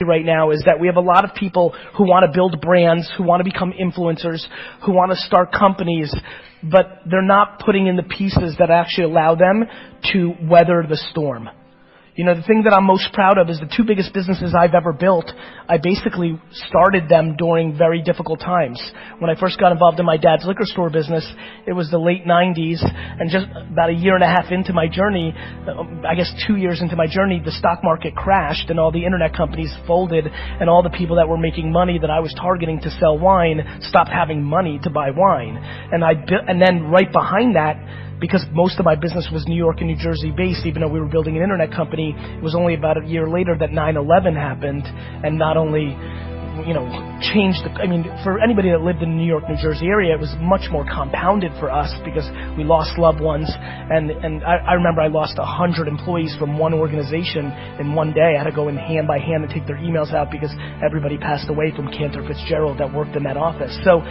right now is that we have a lot of people who want to build brands, who want to become influencers, who want to start companies, but they're not putting in the pieces that actually allow them to weather the storm. You know, the thing that I'm most proud of is the two biggest businesses I've ever built. I basically started them during very difficult times. When I first got involved in my dad's liquor store business, it was the late 90s, and just about a year and a half into my journey, I guess 2 years into my journey, the stock market crashed and all the internet companies folded, and all the people that were making money that I was targeting to sell wine stopped having money to buy wine. And then right behind that, because most of my business was New York and New Jersey based, even though we were building an internet company, it was only about a year later that 9/11 happened, and not only, changed for anybody that lived in the New York, New Jersey area, it was much more compounded for us because we lost loved ones, and I remember I lost 100 employees from one organization in one day. I had to go in hand by hand and take their emails out because everybody passed away from Cantor Fitzgerald that worked in that office. So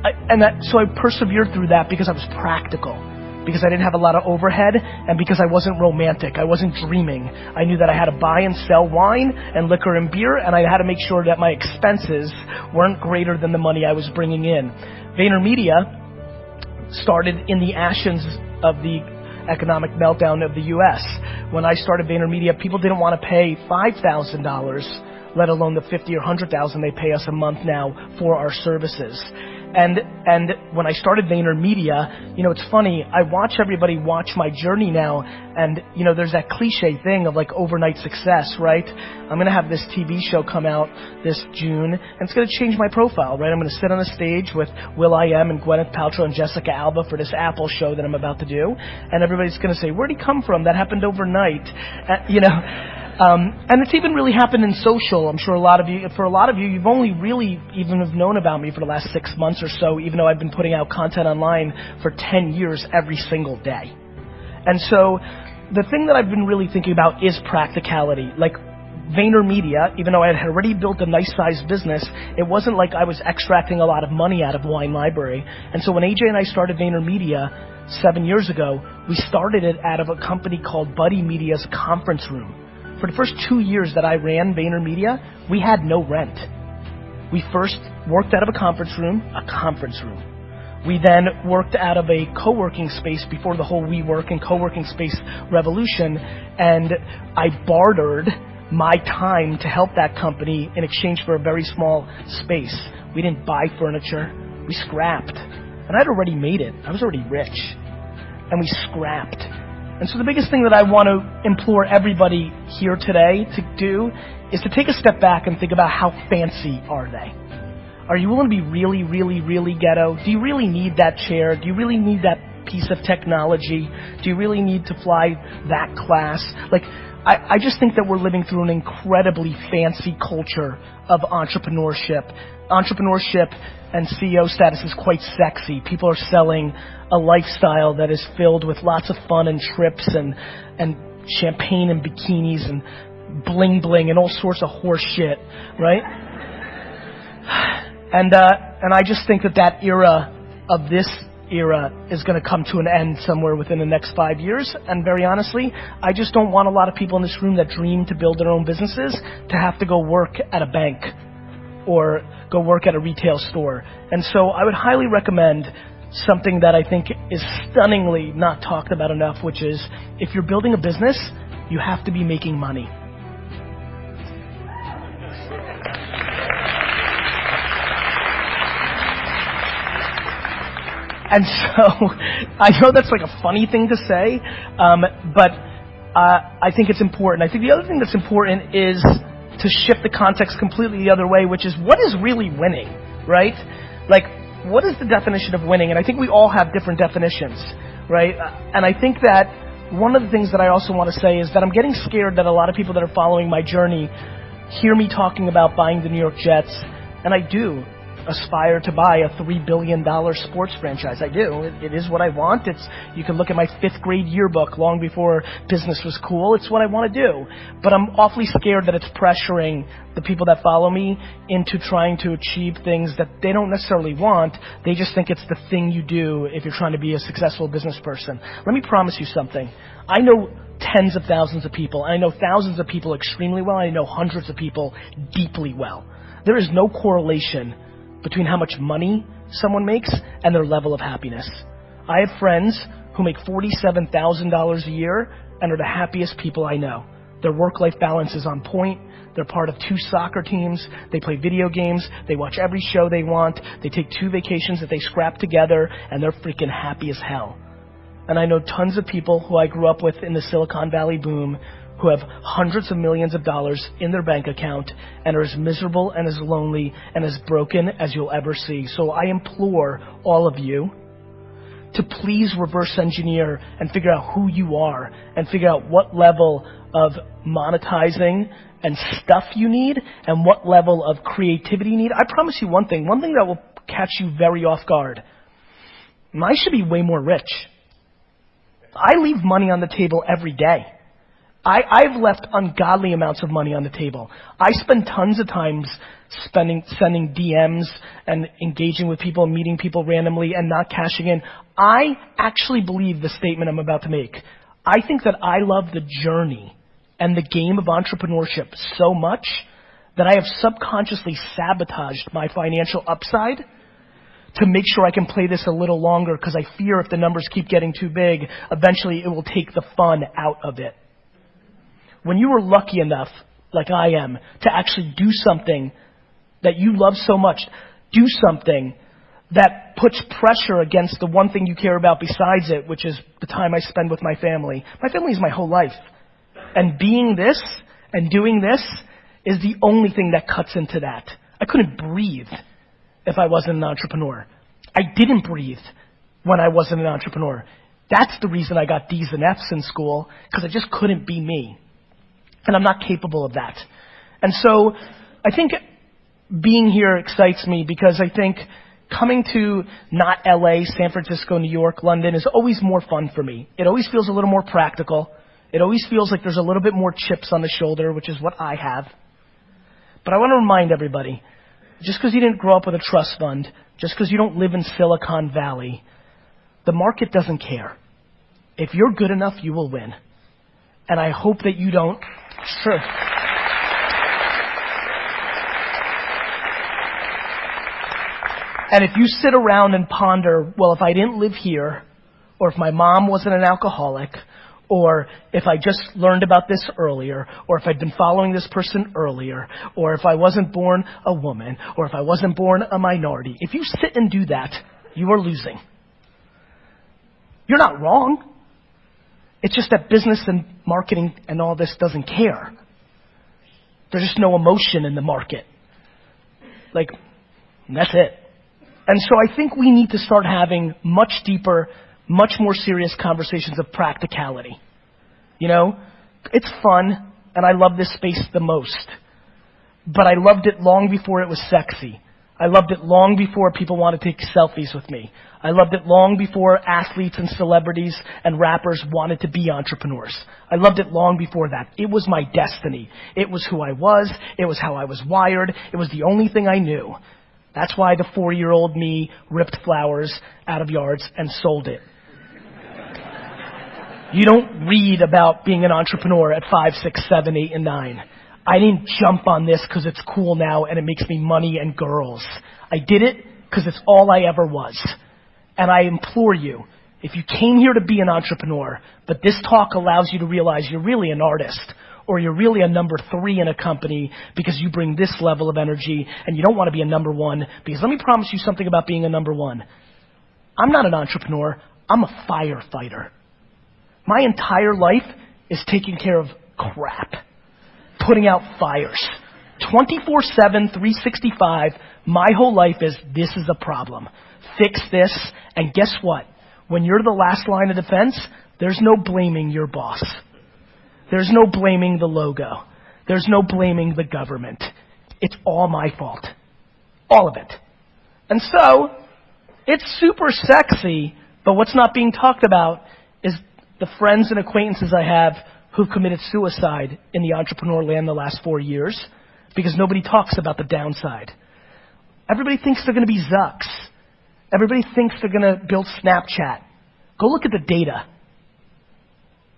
I persevered through that because I was practical, because I didn't have a lot of overhead, and because I wasn't romantic. I wasn't dreaming. I knew that I had to buy and sell wine and liquor and beer, and I had to make sure that my expenses weren't greater than the money I was bringing in. VaynerMedia started in the ashes of the economic meltdown of the U.S. When I started VaynerMedia, people didn't want to pay $5,000, let alone the $50,000 or $100,000 they pay us a month now for our services. And when I started VaynerMedia, it's funny, I watch everybody watch my journey now, and, there's that cliche thing of like overnight success, right? I'm going to have this TV show come out this June, and it's going to change my profile, right? I'm going to sit on a stage with Will.i.am and Gwyneth Paltrow and Jessica Alba for this Apple show that I'm about to do, and everybody's going to say, where'd he come from? That happened overnight, and it's even really happened in social. I'm sure for a lot of you, you've only really even have known about me for the last 6 months or so, even though I've been putting out content online for 10 years every single day. And so the thing that I've been really thinking about is practicality. Like VaynerMedia, even though I had already built a nice sized business, it wasn't like I was extracting a lot of money out of Wine Library. And so when AJ and I started VaynerMedia 7 years ago, we started it out of a company called Buddy Media's conference room. For the first 2 years that I ran VaynerMedia, we had no rent. We first worked out of a conference room. We then worked out of a co-working space before the whole WeWork and co-working space revolution, and I bartered my time to help that company in exchange for a very small space. We didn't buy furniture. We scrapped. And I'd already made it. I was already rich. And we scrapped. And so the biggest thing that I want to implore everybody here today to do is to take a step back and think about how fancy are they. Are you willing to be really, really, really ghetto? Do you really need that chair? Do you really need that piece of technology? Do you really need to fly that class? I just think that we're living through an incredibly fancy culture of entrepreneurship. Entrepreneurship and CEO status is quite sexy. People are selling a lifestyle that is filled with lots of fun and trips and champagne and bikinis and bling bling and all sorts of horse shit, right? And I just think that era of this era is going to come to an end somewhere within the next 5 years. And very honestly, I just don't want a lot of people in this room that dream to build their own businesses to have to go work at a bank or go work at a retail store. And so I would highly recommend something that I think is stunningly not talked about enough, which is if you're building a business, you have to be making money. And so I know that's like a funny thing to say, but I think it's important. I think the other thing that's important is to shift the context completely the other way, which is what is really winning, right? Like, what is the definition of winning? And I think we all have different definitions, right? And I think that one of the things that I also want to say is that I'm getting scared that a lot of people that are following my journey hear me talking about buying the New York Jets, and I do. aspire to buy a $3 billion sports franchise. I do. It is what I want. You can look at my 5th grade yearbook long before business was cool. It's what I want to do. But I'm awfully scared that it's pressuring the people that follow me into trying to achieve things that they don't necessarily want. They just think it's the thing you do if you're trying to be a successful business person. Let me promise you something. I know tens of thousands of people. I know thousands of people extremely well. I know hundreds of people deeply well. There is no correlation between how much money someone makes and their level of happiness. I have friends who make $47,000 a year and are the happiest people I know. Their work-life balance is on point. They're part of 2 soccer teams. They play video games. They watch every show they want. They take 2 vacations that they scrap together, and they're freaking happy as hell. And I know tons of people who I grew up with in the Silicon Valley boom who have hundreds of millions of dollars in their bank account and are as miserable and as lonely and as broken as you'll ever see. So I implore all of you to please reverse engineer and figure out who you are and figure out what level of monetizing and stuff you need and what level of creativity you need. I promise you one thing that will catch you very off guard. I should be way more rich. I leave money on the table every day. I've left ungodly amounts of money on the table. I spend tons of times sending DMs and engaging with people and meeting people randomly and not cashing in. I actually believe the statement I'm about to make. I think that I love the journey and the game of entrepreneurship so much that I have subconsciously sabotaged my financial upside to make sure I can play this a little longer because I fear if the numbers keep getting too big, eventually it will take the fun out of it. When you are lucky enough, like I am, to actually do something that you love so much, do something that puts pressure against the one thing you care about besides it, which is the time I spend with my family. My family is my whole life. And being this and doing this is the only thing that cuts into that. I couldn't breathe if I wasn't an entrepreneur. I didn't breathe when I wasn't an entrepreneur. That's the reason I got D's and F's in school, because I just couldn't be me. And I'm not capable of that. And so I think being here excites me because I think coming to not LA, San Francisco, New York, London is always more fun for me. It always feels a little more practical. It always feels like there's a little bit more chips on the shoulder, which is what I have. But I want to remind everybody, just because you didn't grow up with a trust fund, just because you don't live in Silicon Valley, the market doesn't care. If you're good enough, you will win. And I hope that you don't. Sure. And if you sit around and ponder, well, if I didn't live here, or if my mom wasn't an alcoholic, or if I just learned about this earlier, or if I'd been following this person earlier, or if I wasn't born a woman, or if I wasn't born a minority, if you sit and do that, you are losing. You're not wrong. It's just that business and marketing and all this doesn't care. There's just no emotion in the market. Like, that's it. And so I think we need to start having much deeper, much more serious conversations of practicality. You know, it's fun, and I love this space the most. But I loved it long before it was sexy. I loved it long before people wanted to take selfies with me. I loved it long before athletes and celebrities and rappers wanted to be entrepreneurs. I loved it long before that. It was my destiny. It was who I was. It was how I was wired. It was the only thing I knew. That's why the 4-year-old me ripped flowers out of yards and sold it. You don't read about being an entrepreneur at 5, 6, 7, 8, and 9. I didn't jump on this because it's cool now and it makes me money and girls. I did it because it's all I ever was. And I implore you, if you came here to be an entrepreneur, but this talk allows you to realize you're really an artist, or you're really a number 3 in a company because you bring this level of energy and you don't want to be a number 1, because let me promise you something about being a number 1. I'm not an entrepreneur. I'm a firefighter. My entire life is taking care of crap, putting out fires. 24/7, 365, my whole life is, this is a problem. Fix this, and guess what? When you're the last line of defense, there's no blaming your boss. There's no blaming the logo. There's no blaming the government. It's all my fault. All of it. And so, it's super sexy, but what's not being talked about is the friends and acquaintances I have who've committed suicide in the entrepreneur land the last 4 years because nobody talks about the downside. Everybody thinks they're going to be Zucks. Everybody thinks they're going to build Snapchat. Go look at the data.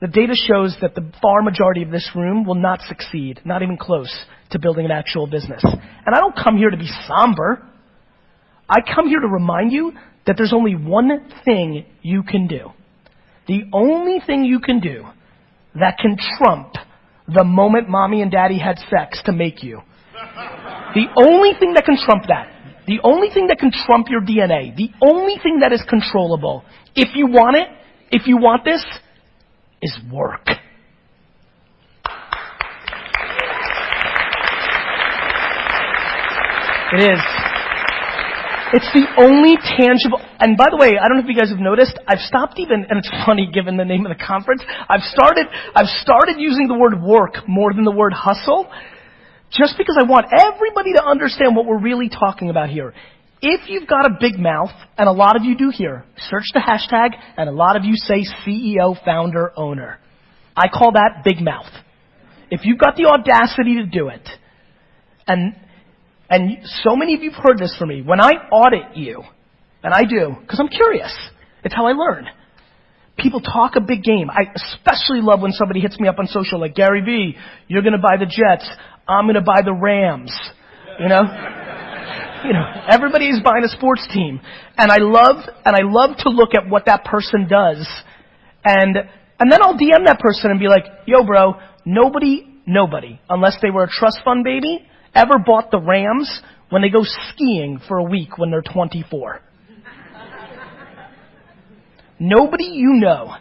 The data shows that the far majority of this room will not succeed, not even close to building an actual business. And I don't come here to be somber. I come here to remind you that there's only one thing you can do. The only thing you can do that can trump the moment mommy and daddy had sex to make you. The only thing that can trump that. The only thing that can trump your DNA. The only thing that is controllable. If you want it, if you want this, is work. It is. It's the only tangible, and by the way, I don't know if you guys have noticed, I've stopped even, and it's funny given the name of the conference, I've started using the word work more than the word hustle, just because I want everybody to understand what we're really talking about here. If you've got a big mouth, and a lot of you do here, search the hashtag, and a lot of you say CEO, founder, owner. I call that big mouth. If you've got the audacity to do it, and so many of you have heard this from me, when I audit you, and I do, because I'm curious, it's how I learn. People talk a big game. I especially love when somebody hits me up on social, like, Gary V, you're going to buy the Jets, I'm going to buy the Rams, you know? Everybody's buying a sports team. And I love to look at what that person does. And then I'll DM that person and be like, yo, bro, nobody, unless they were a trust fund baby, ever bought the Rams when they go skiing for a week when they're 24. Nobody you know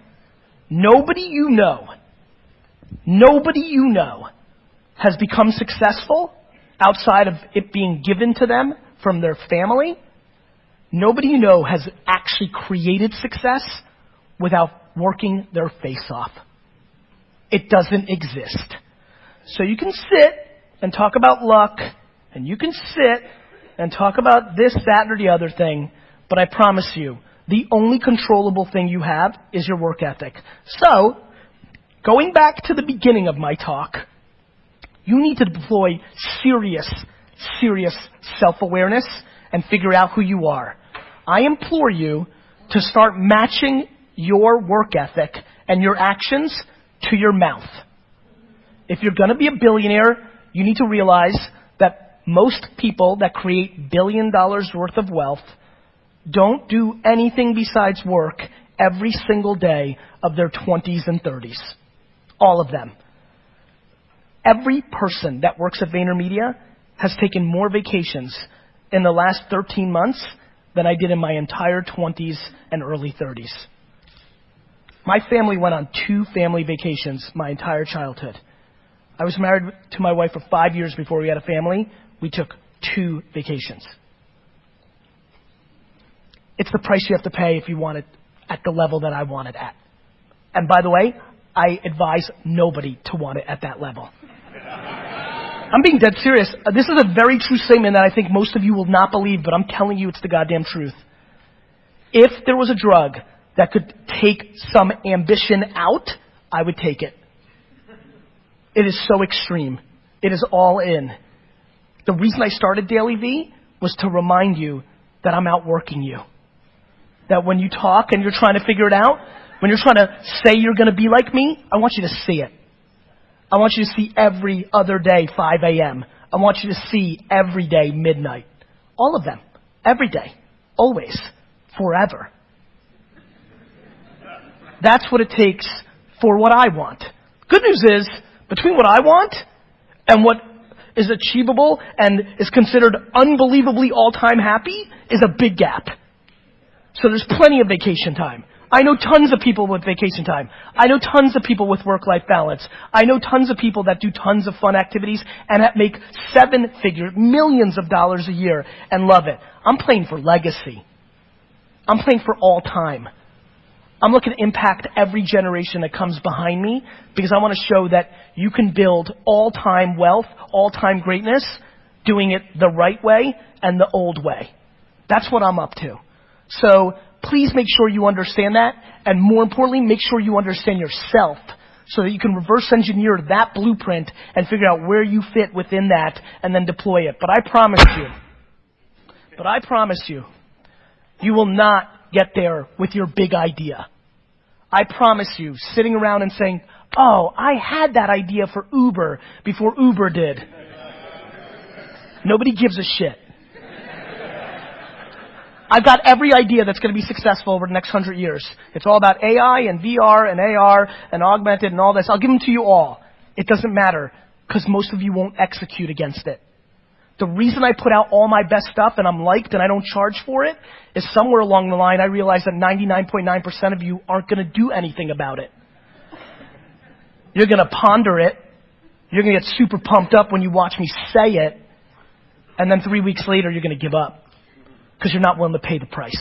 has become successful outside of it being given to them from their family. Nobody you know has actually created success without working their face off. It doesn't exist. So you can sit and talk about luck, and you can sit and talk about this, that, or the other thing, but I promise you, the only controllable thing you have is your work ethic. So, going back to the beginning of my talk, you need to deploy serious self-awareness and figure out who you are. I implore you to start matching your work ethic and your actions to your mouth. If you're going to be a billionaire, you need to realize that most people that create $1 billion worth of wealth don't do anything besides work every single day of their 20s and 30s. All of them. Every person that works at VaynerMedia has taken more vacations in the last 13 months than I did in my entire 20s and early 30s. My family went on 2 family vacations my entire childhood. I was married to my wife for 5 years before we had a family. We took 2 vacations. It's the price you have to pay if you want it at the level that I want it at. And by the way, I advise nobody to want it at that level. I'm being dead serious. This is a very true statement that I think most of you will not believe, but I'm telling you it's the goddamn truth. If there was a drug that could take some ambition out, I would take it. It is so extreme. It is all in. The reason I started Daily V was to remind you that I'm outworking you. That when you talk and you're trying to figure it out, when you're trying to say you're going to be like me, I want you to see it. I want you to see every other day 5 a.m. I want you to see every day midnight. All of them. Every day. Always. Forever. That's what it takes for what I want. Good news is, between what I want and what is achievable and is considered unbelievably all-time happy is a big gap. So there's plenty of vacation time. I know tons of people with vacation time. I know tons of people with work-life balance. I know tons of people that do tons of fun activities and that make 7-figure, millions of dollars a year and love it. I'm playing for legacy. I'm playing for all time. I'm looking to impact every generation that comes behind me because I want to show that you can build all-time wealth, all-time greatness, doing it the right way and the old way. That's what I'm up to. So please make sure you understand that, and more importantly, make sure you understand yourself so that you can reverse engineer that blueprint and figure out where you fit within that and then deploy it. But I promise you, you will not get there with your big idea. I promise you, sitting around and saying, oh, I had that idea for Uber before Uber did. Nobody gives a shit. I've got every idea that's going to be successful over the next 100 years. It's all about AI and VR and AR and augmented and all this. I'll give them to you all. It doesn't matter because most of you won't execute against it. The reason I put out all my best stuff and I'm liked and I don't charge for it is somewhere along the line I realized that 99.9% of you aren't going to do anything about it. You're going to ponder it. You're going to get super pumped up when you watch me say it. And then 3 weeks later, you're going to give up because you're not willing to pay the price.